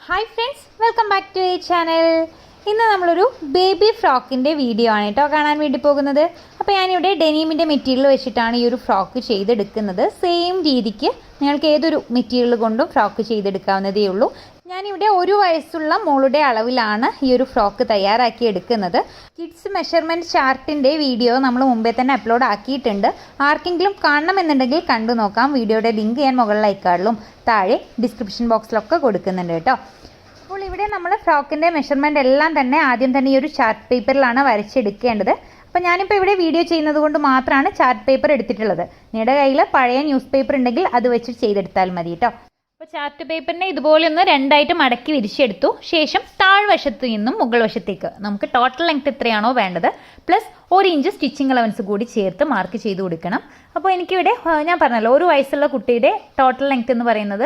Hi friends, welcome back to ഈ channel. ഇന്ന് നമ്മളൊരു ബേബി ഫ്രോക്കിൻ്റെ വീഡിയോ ആണ് കേട്ടോ കാണാൻ വേണ്ടി പോകുന്നത്. അപ്പോൾ ഞാനിവിടെ ഡെനീമിൻ്റെ മെറ്റീരിയൽ വെച്ചിട്ടാണ് ഈ ഒരു ഫ്രോക്ക് ചെയ്തെടുക്കുന്നത്. സെയിം രീതിക്ക് നിങ്ങൾക്ക് ഏതൊരു മെറ്റീരിയൽ കൊണ്ടും ഫ്രോക്ക് ചെയ്തെടുക്കാവുന്നതേ ഉള്ളൂ. ഞാനിവിടെ 1 വയസ്സുള്ള മോളുടെ അളവിലാണ് ഈ ഒരു ഫ്രോക്ക് തയ്യാറാക്കി എടുക്കുന്നത്. കിഡ്സ് മെഷർമെൻറ്റ് ചാർട്ടിൻ്റെ വീഡിയോ നമ്മൾ മുമ്പേ തന്നെ അപ്ലോഡ് ആക്കിയിട്ടുണ്ട്. ആർക്കെങ്കിലും കാണണമെന്നുണ്ടെങ്കിൽ കണ്ടു നോക്കാം. വീഡിയോയുടെ ലിങ്ക് ഞാൻ മുകളിൽ ഐക്കാർഡിലും താഴെ ഡിസ്ക്രിപ്ഷൻ ബോക്സിലൊക്കെ കൊടുക്കുന്നുണ്ട് കേട്ടോ. അപ്പോൾ ഇവിടെ നമ്മൾ ഫ്രോക്കിൻ്റെ മെഷർമെൻറ്റ് എല്ലാം തന്നെ ആദ്യം തന്നെ ഈ ഒരു ചാർട്ട് പേപ്പറിലാണ് വരച്ചെടുക്കേണ്ടത്. അപ്പോൾ ഞാനിപ്പോൾ ഇവിടെ വീഡിയോ ചെയ്യുന്നത് കൊണ്ട് മാത്രമാണ് ചാർട്ട് പേപ്പർ എടുത്തിട്ടുള്ളത്. നിങ്ങളുടെ കയ്യിൽ പഴയ ന്യൂസ് പേപ്പർ ഉണ്ടെങ്കിൽ അത് വെച്ച് ചെയ്തെടുത്താൽ മതി കേട്ടോ. അപ്പോൾ ചാർട്ട് പേപ്പറിനെ ഇതുപോലെ ഒന്ന് 2ആയിട്ട് മടക്കി വിരിച്ചെടുത്തു. ശേഷം താഴ്വശത്ത് നിന്നും മുകൾ വശത്തേക്ക് നമുക്ക് ടോട്ടൽ ലെങ്ത് എത്രയാണോ വേണ്ടത് പ്ലസ് 1 ഇഞ്ച് സ്റ്റിച്ചിങ് അലവൻസ് കൂടി ചേർത്ത് മാർക്ക് ചെയ്ത് കൊടുക്കണം. അപ്പോൾ എനിക്കിവിടെ ഞാൻ പറഞ്ഞല്ലോ 1 വയസ്സുള്ള കുട്ടിയുടെ ടോട്ടൽ ലെങ്ത് എന്ന് പറയുന്നത്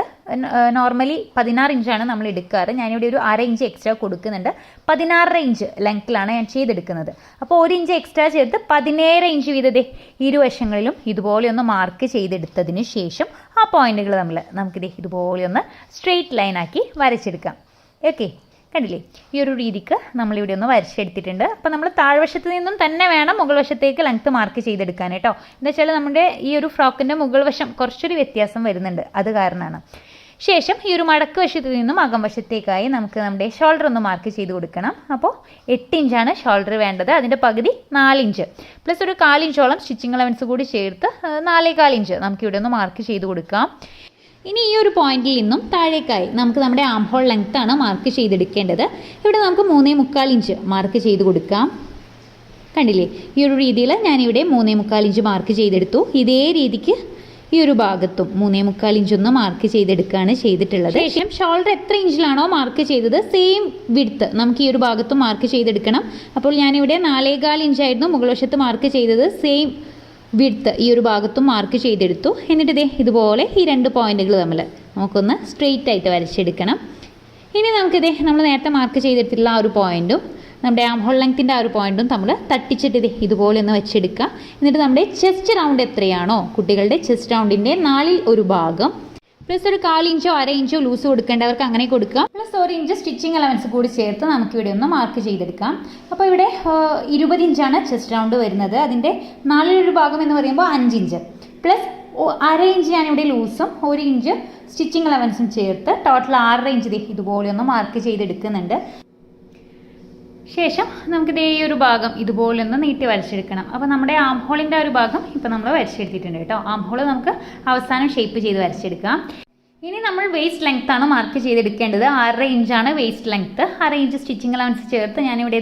നോർമലി 16 ഇഞ്ചാണ് നമ്മൾ എടുക്കാറ്. ഞാനിവിടെ ഒരു 1/2 ഇഞ്ച് എക്സ്ട്രാ കൊടുക്കുന്നുണ്ട്. 16 ഇഞ്ച് ലെങ്ത്തിലാണ് ഞാൻ ചെയ്തെടുക്കുന്നത്. അപ്പോൾ 1 ഇഞ്ച് എക്സ്ട്രാ ചേർത്ത് 17 ഇഞ്ച് വീതത്തെ ഇരുവശങ്ങളിലും ഇതുപോലെ ഒന്ന് മാർക്ക് ചെയ്തെടുത്തതിന് ശേഷം ആ പോയിന്റുകൾ നമുക്കിത് ഇതുപോലെ ഒന്ന് സ്ട്രെയിറ്റ് ലൈനാക്കി വരച്ചെടുക്കാം. ഓക്കെ, കണ്ടില്ലേ? ഈ ഒരു രീതിക്ക് നമ്മളിവിടെ ഒന്ന് വരച്ചെടുത്തിട്ടുണ്ട്. അപ്പോൾ നമ്മൾ താഴ്വശത്ത് നിന്നും തന്നെ വേണം മുകൾ വശത്തേക്ക് ലെങ്ത്ത് മാർക്ക് ചെയ്തെടുക്കാൻ കേട്ടോ. എന്താ വെച്ചാൽ നമ്മുടെ ഈ ഒരു ഫ്രോക്കിൻ്റെ മുകൾ വശം കുറച്ചൊരു വ്യത്യാസം വരുന്നുണ്ട്, അത് കാരണമാണ്. ശേഷം ഈ ഒരു മടക്ക് വശത്ത് നിന്നും അകം വശത്തേക്കായി നമുക്ക് നമ്മുടെ ഷോൾഡർ ഒന്ന് മാർക്ക് ചെയ്ത് കൊടുക്കണം. അപ്പോൾ 8 ഇഞ്ചാണ് ഷോൾഡർ വേണ്ടത്. അതിൻ്റെ പകുതി 4 ഇഞ്ച് പ്ലസ് ഒരു 1/4 ഇഞ്ചോളം സ്റ്റിച്ചിങ് അലവൻസ് കൂടി ചേർത്ത് 4.25 ഇഞ്ച് നമുക്കിവിടെ ഒന്ന് മാർക്ക് ചെയ്ത് കൊടുക്കാം. ഇനി ഈ ഒരു പോയിന്റിൽ നിന്നും താഴേക്കായി നമുക്ക് നമ്മുടെ ആം ഹോൾ ലെങ്ത് ആണ് മാർക്ക് ചെയ്തെടുക്കേണ്ടത്. ഇവിടെ നമുക്ക് 3.25 ഇഞ്ച് മാർക്ക് ചെയ്ത് കൊടുക്കാം. കണ്ടില്ലേ? ഈ ഒരു രീതിയിൽ ഞാനിവിടെ 3.25 ഇഞ്ച് മാർക്ക് ചെയ്തെടുത്തു. ഇതേ രീതിക്ക് ഈ ഒരു ഭാഗത്തും 3.25 ഇഞ്ച് ഒന്ന് മാർക്ക് ചെയ്തെടുക്കുകയാണ് ചെയ്തിട്ടുള്ളത്. ശേഷം ഷോൾഡർ എത്ര ഇഞ്ചിലാണോ മാർക്ക് ചെയ്തത് സെയിം വിഡ്ത്ത് നമുക്ക് ഈ ഒരു ഭാഗത്തും മാർക്ക് ചെയ്തെടുക്കണം. അപ്പോൾ ഞാനിവിടെ 4.25 ഇഞ്ചായിരുന്നു മുകൾ വശത്ത് മാർക്ക് ചെയ്തത്. സെയിം വിഡ്ത്ത് ഈ ഒരു ഭാഗത്തും മാർക്ക് ചെയ്തെടുത്തു. എന്നിട്ട് ഇതുപോലെ ഈ 2 പോയിന്റുകൾ തമ്മിൽ നമുക്കൊന്ന് സ്ട്രെയിറ്റ് ആയിട്ട് വരച്ചെടുക്കണം. ഇനി നമ്മൾ നേരത്തെ മാർക്ക് ചെയ്തെടുത്തിട്ടുള്ള ആ ഒരു പോയിന്റും നമ്മുടെ ആം ഹോൾ ലെങ്ത്തിൻ്റെ ആ ഒരു പോയിന്റും നമ്മൾ തട്ടിച്ചിട്ട് ഇതുപോലെ ഒന്ന് വെച്ചെടുക്കുക. എന്നിട്ട് നമ്മുടെ ചെസ്റ്റ് റൗണ്ട് എത്രയാണോ കുട്ടികളുടെ ചെസ്റ്റ് റൗണ്ടിൻ്റെ 4ൽ 1 ഭാഗം പ്ലസ് ഒരു 1/4 ഇഞ്ചോ 1/2 ഇഞ്ചോ ലൂസ് കൊടുക്കേണ്ടവർക്ക് അങ്ങനെ കൊടുക്കാം. പ്ലസ് 1 ഇഞ്ച് സ്റ്റിച്ചിങ് അലവൻസ് കൂടി ചേർത്ത് നമുക്കിവിടെ ഒന്ന് മാർക്ക് ചെയ്തെടുക്കാം. അപ്പോൾ ഇവിടെ 20 ഇഞ്ചാണ് ചെസ്റ്റ് റൗണ്ട് വരുന്നത്. അതിൻ്റെ 4ൽ 1 ഭാഗം എന്ന് പറയുമ്പോൾ 5 ഇഞ്ച് പ്ലസ് 1/2 ഇഞ്ച് ഞാനിവിടെ ലൂസും 1 ഇഞ്ച് സ്റ്റിച്ചിങ് അലവൻസും ചേർത്ത് ടോട്ടൽ 6.5 ഇഞ്ച് ഇതുപോലെ ഒന്ന് മാർക്ക് ചെയ്തെടുക്കുന്നുണ്ട്. ശേഷം നമുക്കിത് ഈ ഒരു ഭാഗം ഇതുപോലെ ഒന്ന് നീട്ടി വരച്ചെടുക്കണം. അപ്പോൾ നമ്മുടെ ആം ഹോളിൻ്റെ ആ ഒരു ഭാഗം ഇപ്പോൾ നമ്മൾ വരച്ചെടുത്തിട്ടുണ്ട് കേട്ടോ. ആം ഹോൾ നമുക്ക് അവസാനം ഷേപ്പ് ചെയ്ത് വരച്ചെടുക്കാം. ഇനി നമ്മൾ വേസ്റ്റ് ലെങ്ത് ആണ് മാർക്ക് ചെയ്തെടുക്കേണ്ടത്. 6.5 ഇഞ്ചാണ് waste length. 1/2 inch stitching allowance ചേർത്ത് ഞാനിവിടെ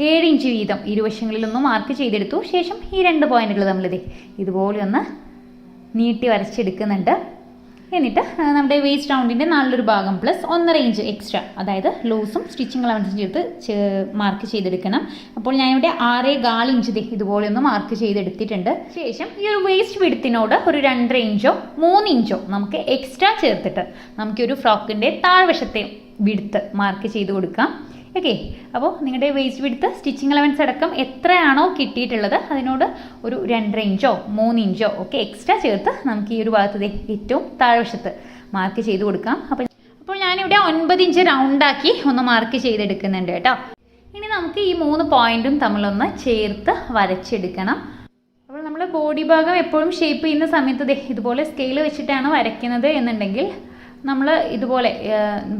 7 ഇഞ്ച് വീതം ഇരുവശങ്ങളിലൊന്ന് മാർക്ക് ചെയ്തെടുത്തു. ശേഷം ഈ 2 പോയിന്റുകൾ ഇതുപോലെ ഒന്ന് നീട്ടി വരച്ചെടുക്കുന്നുണ്ട്. എന്നിട്ട് നമ്മുടെ വേസ്റ്റ് റൗണ്ടിൻ്റെ 4ൽ 1 ഭാഗം പ്ലസ് 1.5 ഇഞ്ച് എക്സ്ട്രാ അതായത് ലൂസും സ്റ്റിച്ചിങ് അലവൻസും ചേർത്ത് മാർക്ക് ചെയ്തെടുക്കണം. അപ്പോൾ ഞാനിവിടെ 6.25 ഇഞ്ച് ഇതുപോലെ ഒന്ന് മാർക്ക് ചെയ്തെടുത്തിട്ടുണ്ട്. ശേഷം ഈ ഒരു വേസ്റ്റ് വിഡ്ത്തിനോട് ഒരു 2.5 ഇഞ്ചോ 3 ഇഞ്ചോ നമുക്ക് എക്സ്ട്രാ ചേർത്തിട്ട് നമുക്ക് ഒരു ഫ്രോക്കിൻ്റെ താഴ്വശത്തെ വിഡ്ത്ത് മാർക്ക് ചെയ്ത് കൊടുക്കാം. ഓക്കെ, അപ്പോൾ നിങ്ങളുടെ വേസ്റ്റ് വിഡ്ത്ത് സ്റ്റിച്ചിങ് അലവൻസ് അടക്കം എത്രയാണോ കിട്ടിയിട്ടുള്ളത് അതിനോട് ഒരു 2.5 ഇഞ്ചോ 3 ഇഞ്ചോ ഒക്കെ എക്സ്ട്രാ ചേർത്ത് നമുക്ക് ഈ ഒരു ഭാഗത്ത് ഏറ്റവും താഴ്വശത്ത് മാർക്ക് ചെയ്ത് കൊടുക്കാം. അപ്പോൾ ഞാനിവിടെ 9 ഇഞ്ച് റൗണ്ടാക്കി ഒന്ന് മാർക്ക് ചെയ്തെടുക്കുന്നുണ്ട് കേട്ടോ. ഇനി നമുക്ക് ഈ 3 പോയിന്റും തമ്മിലൊന്ന് ചേർത്ത് വരച്ചെടുക്കണം. അപ്പോൾ നമ്മൾ ബോഡി ഭാഗം എപ്പോഴും ഷേപ്പ് ചെയ്യുന്ന സമയത്ത് ഇതുപോലെ സ്കെയിൽ വെച്ചിട്ടാണ് വരയ്ക്കുന്നത് എന്നുണ്ടെങ്കിൽ നമ്മൾ ഇതുപോലെ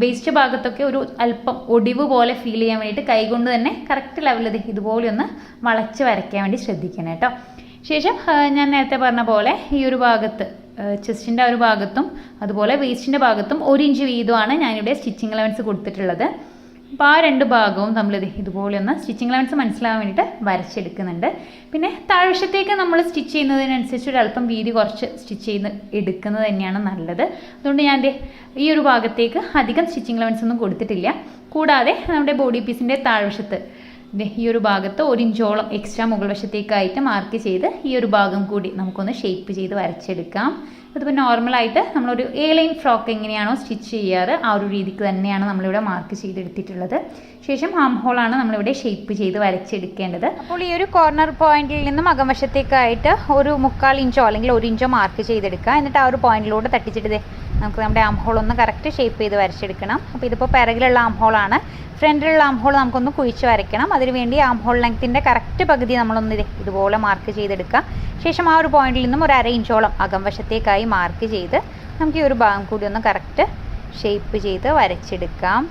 വേസ്റ്റ് ഭാഗത്തൊക്കെ ഒരു അല്പം ഒടിവ് പോലെ ഫീൽ ചെയ്യാൻ വേണ്ടിയിട്ട് കൈകൊണ്ട് തന്നെ കറക്റ്റ് ലെവലിൽ ഇതുപോലെ ഒന്ന് വളച്ച് വരയ്ക്കാൻ വേണ്ടി ശ്രദ്ധിക്കണം കേട്ടോ. ശേഷം ഞാൻ നേരത്തെ പറഞ്ഞ പോലെ ഈ ഒരു ഭാഗത്ത് ചെസ്റ്റിൻ്റെ ആ ഒരു ഭാഗത്തും അതുപോലെ വേസ്റ്റിൻ്റെ ഭാഗത്തും 1 ഇഞ്ച് വീതമാണ് ഞാനിവിടെ സ്റ്റിച്ചിങ് അലവൻസ് കൊടുത്തിട്ടുള്ളത്. അപ്പോൾ ആ 2 ഭാഗവും നമ്മൾ ഇതുപോലെ ഒന്ന് സ്റ്റിച്ചിങ് അലവൻസ് മനസ്സിലാവാൻ വേണ്ടിയിട്ട് വരച്ചെടുക്കുന്നുണ്ട്. പിന്നെ താഴ്വശത്തേക്ക് നമ്മൾ സ്റ്റിച്ച് ചെയ്യുന്നതിനനുസരിച്ച് ഒരല്പം വീതി കുറച്ച് സ്റ്റിച്ച് ചെയ്ത് എടുക്കുന്നത് തന്നെയാണ് നല്ലത്. അതുകൊണ്ട് ഞാൻ ഈ ഒരു ഭാഗത്തേക്ക് അധികം സ്റ്റിച്ചിങ് അലവൻസ് ഒന്നും കൊടുത്തിട്ടില്ല. കൂടാതെ നമ്മുടെ ബോഡി പീസിൻ്റെ താഴ്വശത്ത് ഈ ഒരു ഭാഗത്ത് 1 ഇഞ്ചോളം എക്സ്ട്രാ മുകൾ വശത്തേക്കായിട്ട് മാർക്ക് ചെയ്ത് ഈ ഒരു ഭാഗം കൂടി നമുക്കൊന്ന് ഷേപ്പ് ചെയ്ത് വരച്ചെടുക്കാം. അതിപ്പോൾ നോർമലായിട്ട് നമ്മളൊരു ലൈൻ ഫ്രോക്ക് എങ്ങനെയാണോ സ്റ്റിച്ച് ചെയ്യാറ് ആ ഒരു രീതിക്ക് തന്നെയാണ് നമ്മളിവിടെ മാർക്ക് ചെയ്തെടുത്തിട്ടുള്ളത്. ശേഷം ആം ഹോളാണ് നമ്മളിവിടെ ഷേപ്പ് ചെയ്ത് വരച്ചെടുക്കേണ്ടത്. അപ്പോൾ ഈ ഒരു കോർണർ പോയിന്റിൽ നിന്നും അകംവശത്തേക്കായിട്ട് ഒരു 3/4 ഇഞ്ചോ അല്ലെങ്കിൽ 1 ഇഞ്ചോ മാർക്ക് ചെയ്തെടുക്കുക. എന്നിട്ട് ആ ഒരു പോയിന്റിലൂടെ തട്ടിച്ചിട്ട് നമുക്ക് നമ്മുടെ ആം ഹോൾ ഒന്ന് കറക്റ്റ് ഷേപ്പ് ചെയ്ത് വരച്ചെടുക്കണം. അപ്പോൾ ഇതിപ്പോൾ പിറകിലുള്ള ആം ഹോളാണ്. ഫ്രണ്ടിലുള്ള ആം ഹോൾ നമുക്കൊന്ന് കുഴിച്ച് വരയ്ക്കണം. അതിനുവേണ്ടി ആം ഹോൾ ലെങ്ത്തിൻ്റെ കറക്റ്റ് പകുതി നമ്മളൊന്ന് ഇതുപോലെ മാർക്ക് ചെയ്തെടുക്കുക. ശേഷം ആ ഒരു പോയിന്റിൽ നിന്നും ഒരു 1/2 ഇഞ്ചോളം അകംവശത്തേക്കായി മാർക്ക് ചെയ്ത് നമുക്ക് ഈ ഒരു ഭാഗം കൂടി ഒന്ന് കറക്റ്റ് ഷേപ്പ് ചെയ്ത് വരച്ചെടുക്കാം.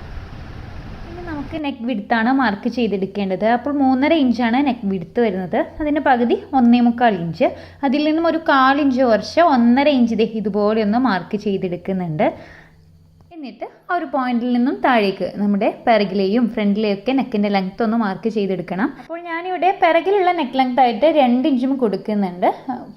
ഇനി നമുക്ക് നെക്ക് വിഡ്ത്താണ് മാർക്ക് ചെയ്തെടുക്കേണ്ടത്. അപ്പോൾ 3.5 ഇഞ്ചാണ് നെക്ക് വിഡ്ത്ത് വരുന്നത്. അതിൻ്റെ പകുതി 1.25 ഇഞ്ച്. അതിൽ നിന്നും ഒരു 1/4 ഇഞ്ച് കുറച്ച് 1.5 ഇഞ്ച് ഇതുപോലെ ഒന്ന് മാർക്ക് ചെയ്തെടുക്കുന്നുണ്ട്. എന്നിട്ട് ആ ഒരു പോയിന്റിൽ നിന്നും താഴേക്ക് നമ്മുടെ പിറകിലെയും ഫ്രണ്ടിലെയും ഒക്കെ നെക്കിൻ്റെ ലെങ്ത് ഒന്ന് മാർക്ക് ചെയ്തെടുക്കണം. അപ്പോൾ ഞാനിവിടെ പിറകിലുള്ള നെക്ക് ലെങ്ത് ആയിട്ട് 2 ഇഞ്ചും കൊടുക്കുന്നുണ്ട്,